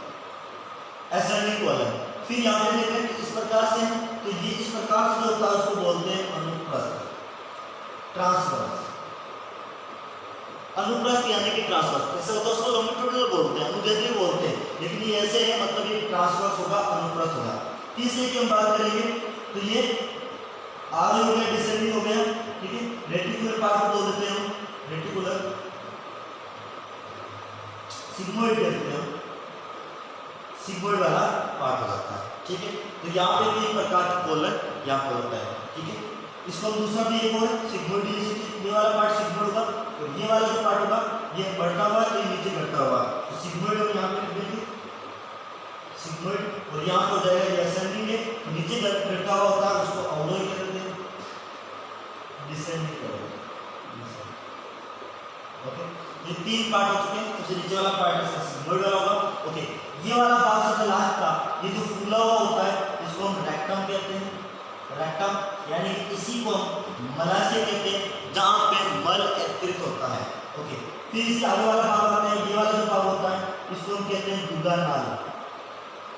असेंडिंग कॉलन। फिर यहाँ पे देखें कि इस प्रकार से है, तो ये इस प्रकार से जो होता है उसको बोलते हैं अनुप्रस्थ, ट्रांसवर्स। अनुप्रस्थ यानी कि ट्रांसवर्स, ऐसे होता है उसको लॉन्गिट्यूडिनल बोलते हैं, अनुदैर्ध्य बोलते हैं, लेकिन ये ऐसे है, मतलब ये ट्रांसवर्स होगा, अनुप्रस्थ होगा। तीसरे की हम बात करेंगे, तो ये आरोही हो गया, डिसेंडिंग हो गया। ठीक है, रेटिकुलर पार्ट को बोल देते हैं हम, रेटिकुलर सिग्मोइड कहते हैं, सिग्मोइड वाला पार्ट हो जाता है। ठीक है, तो यहाँ पे भी एक प्रकार का कॉलन यहाँ पे होता है। ठीक है, इसको हम दूसरा भी एक और सिग्मोइड, ये वाला पार्ट सिग्मोइड होगा, और ये वाला जो पार्ट होगा ये बढ़ता हुआ, ये नीचे घटता हुआ। तो सिग्मोइड हम यहाँ पे लिख देंगे सिग्मोइड, और यहाँ पर हो जाएगा ये असेंडिंग है, तो नीचे घटता हुआ होता है, उसको अवरोही कहते हैं, डिसेंडिंग करो। ओके, ये 3 पार्ट हो चुके हैं। सबसे नीचे वाला पार्ट सिग्मोइड वाला होगा। ओके, ये वाला भाग सबसे लास्ट का, ये जो फूला हुआ होता है, इसको हम रेक्टम कहते हैं। रेक्टम यानी इसी को हम मलाशय कहते हैं, जहाँ पे मल एकत्रित होता है। ओके, फिर इसके आगे वाला भाग आता है, ये वाला जो भाग होता है, इसको हम कहते हैं गुदा नाल,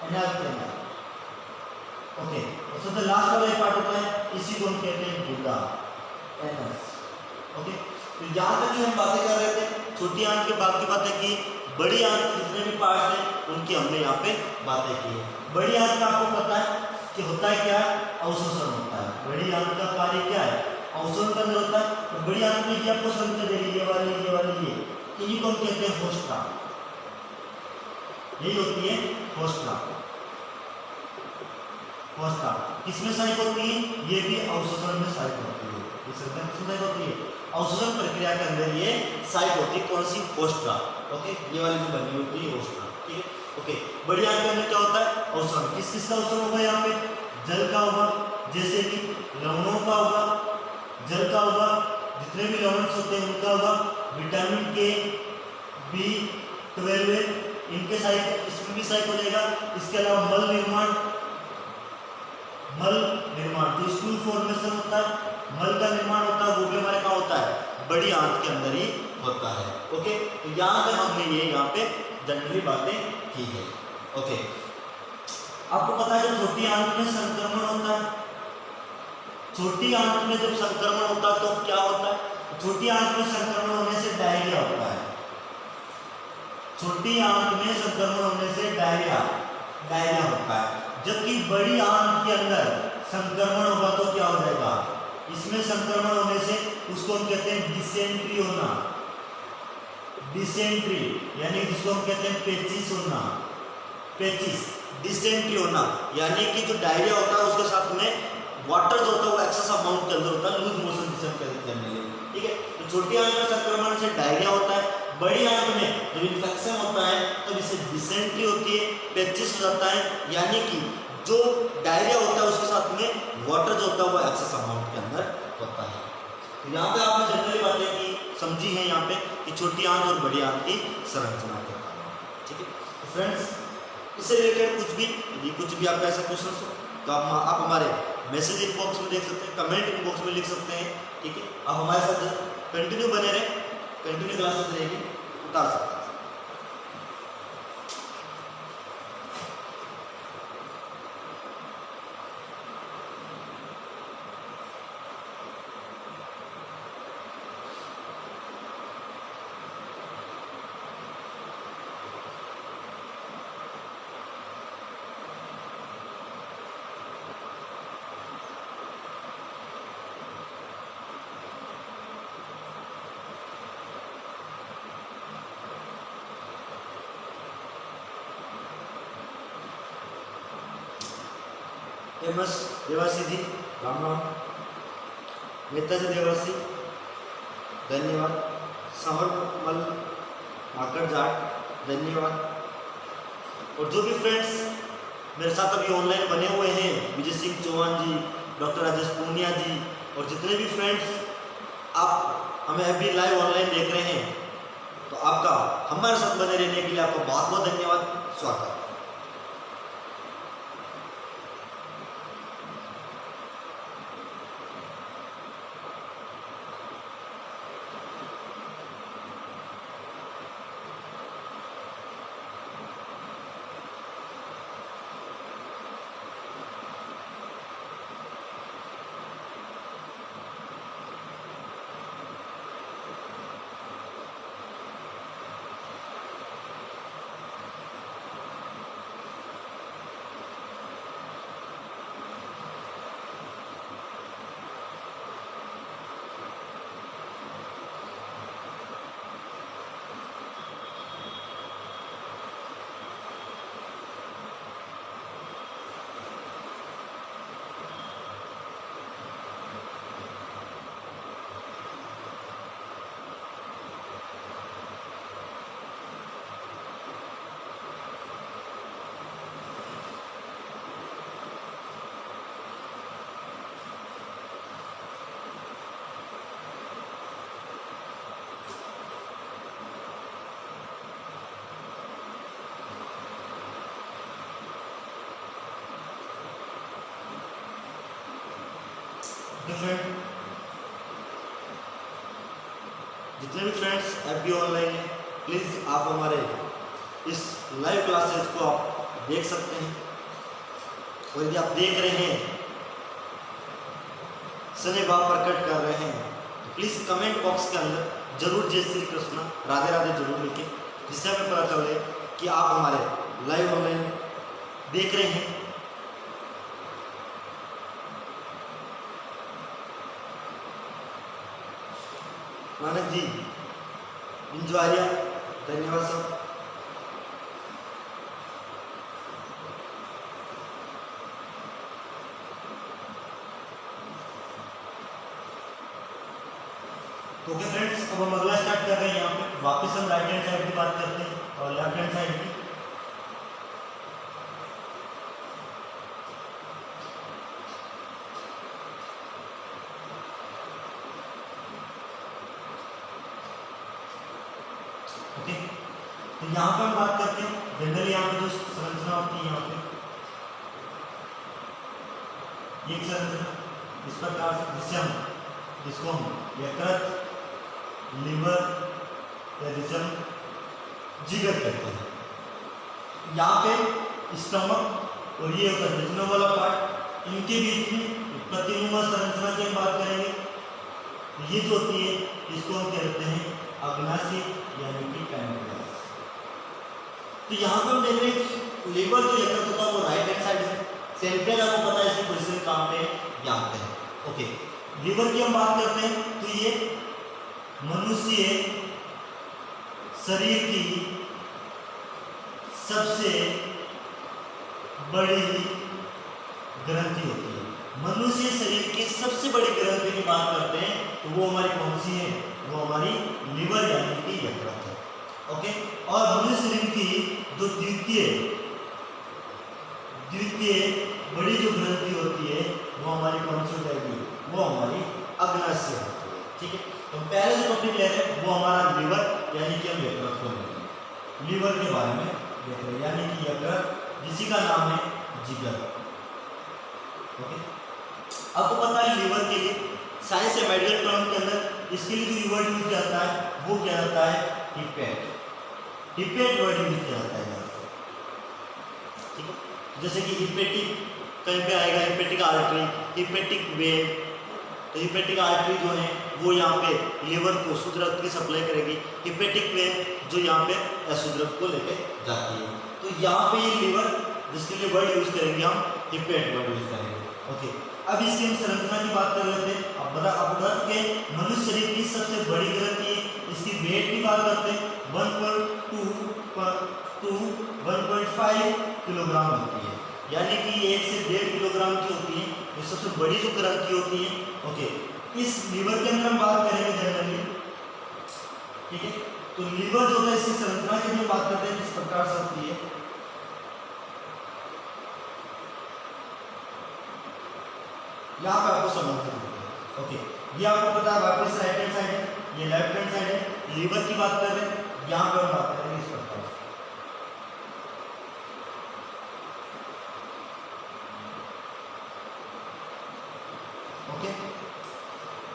एनाल कैनाल। ओके, और सबसे लास्ट वाला पार्ट होता है, इसी को हम कहते हैं गुदा, एनस। ओके, तो यहाँ तक ही हम बातें कर रहे थे, छोटी आंत के भाग की बातें की, बड़ी आंत के जितने भी पार्ट्स हैं उनकी हमने यहाँ पे बातें की है। बड़ी आंत का आपको पता है कि होता है क्या, अवशोषण होता है। बड़ी आंत का कार्य क्या है, अवशोषण करना होता है। तो बड़ी आंत में ये आपको समझ दे रही है, ये वाली इन्हीं को हम कहते हैं होस्ट्रा। यही होती है होस्ट्रा। होस्ट्रा किसमें सहायक होती है? ये भी अवशोषण में सहायक होती है। किस सहायक होती है? अवशोषण प्रक्रिया के अंदर ये सहायक होती है। कौन सी? होस्ट्रा। ओके, ये वाली जो बनी होती है होस्ट्रा। ठीक है, ओके। बड़ी आंत के अंदर क्या होता है? अवशोषण। किस किस का अवशोषण होगा? यहाँ पे जल का होगा, जैसे कि लवणों का होगा, जल का होगा, जितने भी लवण होते हैं उनका होगा, विटामिन के, B12 इनके सहायक, इसमें भी सहायक हो जाएगा। इसके अलावा मल निर्माण जो स्टूल फॉर्मेशन होता है मल का निर्माण होता है वो भी हमारे कहाँ होता है, बड़ी आंत के अंदर ही होता है। ओके, तो यहाँ पे हमने ये यहाँ पे जनरली बातें की है। ओके, आपको पता है जब छोटी आंत में संक्रमण होता है, छोटी आंत में जब संक्रमण होता है तो क्या होता है, छोटी आंत में संक्रमण होने से डायरिया होता है। छोटी आंत में संक्रमण होने से डायरिया होता है। जबकि बड़ी आंत के अंदर संक्रमण होगा तो क्या हो जाएगा, इसमें संक्रमण होने से उसको हम कहते हैं डिसेंट्री होना, डिसेंट्री यानी जिसको हम कहते हैं पेचिस होना, पेचिस डिसेंट्री होना, यानी कि जो डायरिया होता है उसके साथ में वाटर जो होता है वो एक्सेस अमाउंट के अंदर होता है, लूज मोशन जिसे हम कहते हैं। ठीक है, तो छोटी आंत में संक्रमण से डायरिया होता है, बड़ी आंत में जब इन्फेक्शन होता है तब इससे डिसेंट्री होती है, पेचिस हो जाता है, यानी कि जो डायरिया होता है उसके साथ में वाटर जो होता है वो एक्सेस अमाउंट के अंदर होता है। तो यहाँ पे आपने जनरली बातें की समझी है यहाँ पे कि छोटी आंत और बड़ी आंत की संरचना के बारे में। ठीक है, तो फ्रेंड्स इससे रिलेटेड कुछ भी आपका ऐसा क्वेश्चन हो तो आप हमारे मैसेज इनबॉक्स में देख सकते हैं, कमेंट इनबॉक्स में लिख सकते हैं। ठीक है, आप हमारे साथ कंटिन्यू बने रहे, कंटिन्यू क्लासेस रहेगी, उतार सकते हैं। एमएस देवासी जी राम राम, नेताजी देवासी धन्यवाद, समरमल माकड़ जाट धन्यवाद। और जो भी फ्रेंड्स मेरे साथ अभी ऑनलाइन बने हुए हैं, विजय सिंह चौहान जी, डॉक्टर राजेश पूनिया जी, और जितने भी फ्रेंड्स आप हमें अभी लाइव ऑनलाइन देख रहे हैं, तो आपका हमारे साथ बने रहने के लिए आपको बहुत बहुत धन्यवाद, स्वागत। फ्रेंड जितने भी फ्रेंड्स अभी ऑनलाइन हैं, प्लीज़ आप हमारे इस लाइव क्लासेस को आप देख सकते हैं। और यदि आप देख रहे हैं, स्नेह भाव प्रकट कर रहे हैं, तो प्लीज़ कमेंट बॉक्स के अंदर जरूर जय श्री कृष्ण राधे राधे जरूर लिखें, जिससे हमें पता चले कि आप हमारे लाइव ऑनलाइन देख रहे हैं। मानक जी इंजवारिया धन्यवाद सर। ओके फ्रेंड्स, अब हम अगला स्टार्ट कर रहे हैं। यहाँ पे वापस हम राइट हैंड साइड की बात करते हैं और लेफ्ट हैंड साइड की। ओके, तो यहाँ पर हम बात करते हैं जनरली यहाँ पे जो संरचना होती है, यहाँ पे एक संरचना इस प्रकार से, जिससे हम जिसको हम यकृत, लिवर या जिसे हम जिगर कहते हैं। यहाँ पे स्टमक और ये होता है जजनों वाला पार्ट, इनके बीच में प्रतिनुमा संरचना की हम बात करेंगे। ये जो होती है इसको हम कहते हैं अग्नाशय यानी कि पैनक्रियास। तो यहाँ पर हम देख रहे हैं कि लिवर जो यकृत होता है वो राइट हैंड साइड है, पैनक्रियास आपको पता है इसकी पोजीशन कहाँ पे है, यहाँ पे है। ओके, लिवर की हम बात करते हैं तो ये मनुष्य शरीर की सबसे बड़ी ग्रंथि होती है। मनुष्य शरीर की सबसे बड़ी ग्रंथि की बात करते हैं तो वो हमारी कौन सी है, वो हमारी लिवर यानी कि यकृत है। ओके, और मनुष्य शरीर की जो द्वितीय बड़ी जो ग्रंथि होती है वो हमारी कौन सी हो जाएगी, वो हमारी अग्नाशय होती है। ठीक है, तो पहले जो टॉपिक ले रहे हैं वो हमारा लिवर यानी कि हम यकृत को लेंगे, लिवर के बारे में देख रहे हैं, यानी कि यकृत जिसी का नाम है जिगर। ओके, आपको पता है लिवर के लिए साइंस या मेडिकल टर्म के अंदर इसके लिए जो वर्ड यूज किया जाता है वो क्या होता है, हिपेट। हिपेट वर्ड यूज किया जाता है यहाँ से। ठीक है, जैसे कि हिपेटिक कहीं पे आएगा, हिपेटिक आर्टरी, हिपेटिक वेन। तो हिपेटिक आर्टरी जो है वो यहाँ पे लिवर को शुद्ध रक्त की सप्लाई करेगी, हिपेटिक वेन जो यहाँ पे अशुद्ध रक्त को लेके जाती है। तो यहाँ पे ये लिवर जिसके लिए वर्ड यूज करेंगे हम हिपेट वर्ड यूज करेंगे। ओके, अब इसकी हम संरचना की बात कर लेते हैं। अब बता के मनुष्य शरीर की सबसे बड़ी ग्रंथि है, इसकी वेट की बात करते हैं 1.5 किलोग्राम होती है, यानी कि 1 से 1.5 किलोग्राम की होती है। ये सबसे बड़ी जो ग्रंथि होती है। ओके, इस लीवर के अंदर हम बात करेंगे जनरली। ठीक है, तो लीवर जो है इसकी संरचना की हम बात करते हैं किस प्रकार से होती है। यहाँ पे आपको समझना है। ओके, ये आपको पता है वापस राइट हैंड साइड है, ये लेफ्ट हैंड साइड है। लीवर की बात कर रहे हैं, यहाँ पे हम बात करेंगे इस प्रकार से। ओके,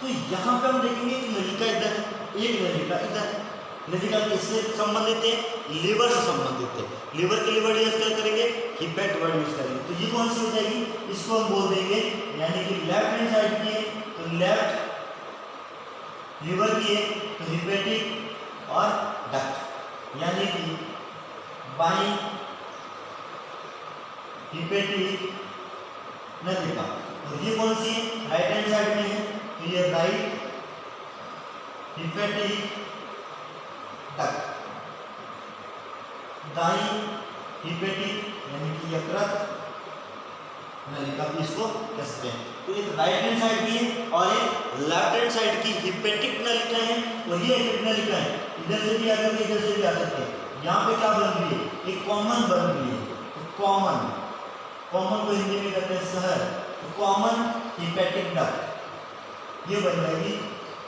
तो यहाँ पे हम देखेंगे कि नलिका इधर है, एक नलिका इधर है। नलिका किससे संबंधित है, लिवर से संबंधित है। लिवर के लिए वर्ड यूज क्या करेंगे, हिपेट वर्ड यूज करेंगे। तो ये कौन सी हो जाएगी, इसको हम बोल देंगे, यानी कि लेफ्ट हैंड साइड की है तो लेफ्ट लिवर की है तो हिपेटिक और डक्ट, यानी कि बाई हिपेटिक नलिका। और ये कौन सी है, राइट हैंड साइड में है तो ये राइट हिपेटिक डक्ट। दाई हिपेटिक यानी कि यकृत नलिका भी इसको कह सकते हैं। तो एक राइट हैंड साइड की है और एक लेफ्ट हैंड साइड की हिपेटिक नलिका है, और ये हिपेटिक नलिका है इधर से भी आ सकती है, इधर से भी आ सकती है। यहाँ पे क्या बन रही है, एक कॉमन बन रही है। तो कॉमन को हिंदी में कहते हैं शहर, तो कॉमन हिपेटिक डक्ट ये बन जाएगी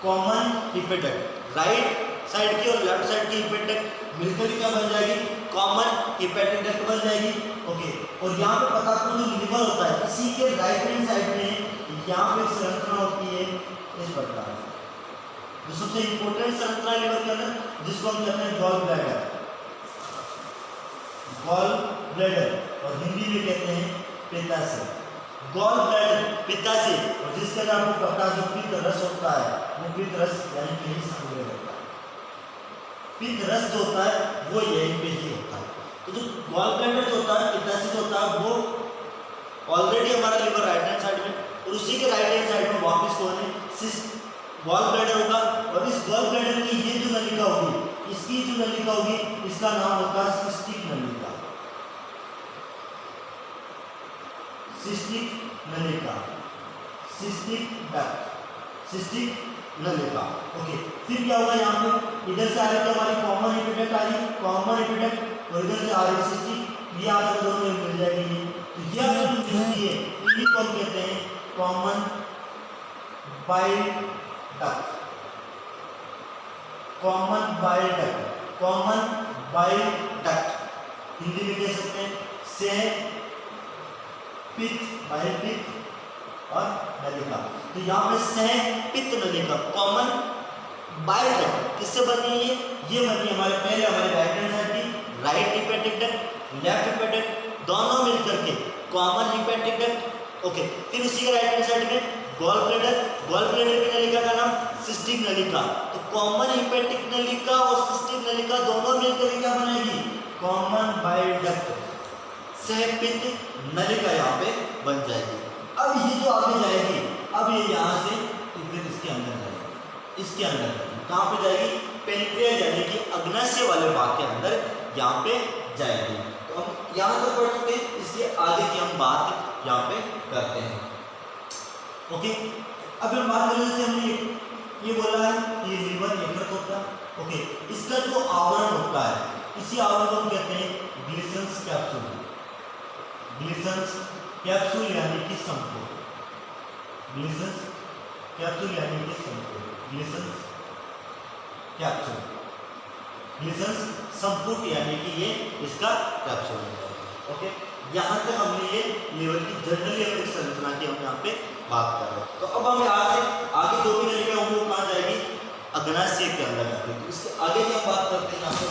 कॉमन हिपेटिक। राइट साइड की और लेफ्ट साइड की हिपेटिक मिलकर क्या बन जाएगी, कॉमन हिपेटिक डक्ट बन जाएगी। ओके, और यहाँ पे पता आपको जो लिवर होता है इसी के राइट हैंड साइड में यहाँ पे संरचना होती है इस प्रकार। जो सबसे इंपॉर्टेंट संरचना लिवर के अंदर जिसको हम कहते हैं गॉल ब्लैडर, और हिंदी में कहते हैं पित्ताशय। गॉल ब्लैडर पित्ताशय, और जिसके अंदर आपको पता जो पित्त रस होता है वो पित्त रस यानी कि यही संग्रह होता है। पित्त रस जो होता है वो यहीं पे ही होता है। तो जो गॉल ब्लैडर जो होता है, पित्ताशय जो होता है, वो ऑलरेडी हमारा लिवर राइट हैंड साइड में, और उसी के राइट हैंड साइड में वापस कौन है, गॉल ब्लैडर होगा। और इस गॉल ब्लैडर की ये जो नलिका होगी, इसकी जो नलिका होगी इसका नाम होता है सिस्टिक नलिका। सिस्टिक नलिका, सिस्टिक डक्ट, सिस्टिक नलिका। ओके, फिर क्या होगा, यहाँ पे इधर से आ रही है हमारी कॉमन हिपेटिक आ रही, कॉमन हिपेटिक, और इधर से आ रही सिस्टिक, ये आपको दोनों मिल जाएगी। तो ये आपको जो मिलती है इन्हीं को हम कहते हैं common bile duct, common bile duct, common bile duct Hindi में कह सकते हैं से पित्त, बाइल पित्त और नलिका। तो यहाँ पे सह पित्त नलिका कॉमन बाइल डक्ट किससे बनी है? ये बनी हमारे पहले हमारे राइट हैंड साइड की right hepatic duct, left hepatic दोनों मिलकर के कॉमन हिपैटिक डक्ट। ओके, फिर उसी के राइट हैंड साइड में गॉल ब्लैडर की नलिका का नाम सिस्टिक नलिका। तो कॉमन हिपैटिक नलिका और सिस्टिक नलिका दोनों मिलकर के क्या बनाएगी? कॉमन बाइल डक्ट सह पित्त नलिका यहाँ पे बन जाएगी। अब ये जो आगे जाएगी, अब ये यहाँ से फिर इसके अंदर जाएगी, इसके अंदर जाएगी। कहाँ पे जाएगी? पेनक्रियास यानी कि अग्नाशय वाले भाग के अंदर यहाँ पे जाएगी। तो हम यहाँ तक पढ़ चुके हैं, इसके आगे की हम बात यहाँ पे करते हैं। ओके, अब हम बात करें, जैसे हमने ये बोला है कि लीवर यकृत होता है। ओके, इसका जो आवरण होता है, इसी आवरण को हम कहते हैं ग्लिसन्स कैप्सूल। ग्लिसन्स कैप्सूल यानी कि संकोच, ग्लिसन्स कैप्सूल यानी कि संकोच, ग्लिसन्स कैप्सूल, ग्लिसन्स संपुट यानी कि ये इसका कैप्सूल होता है। ओके, यहाँ तक हमने ये लीवर की जनरल लेवल की संरचना की हम यहाँ पे बात कर रहे हैं। तो अब हम यहाँ से आगे जो भी नलिका होंगी वो कहाँ जाएगी? अग्नाशय के अंदर जाएगी। तो इसके आगे की हम बात करते हैं यहाँ पे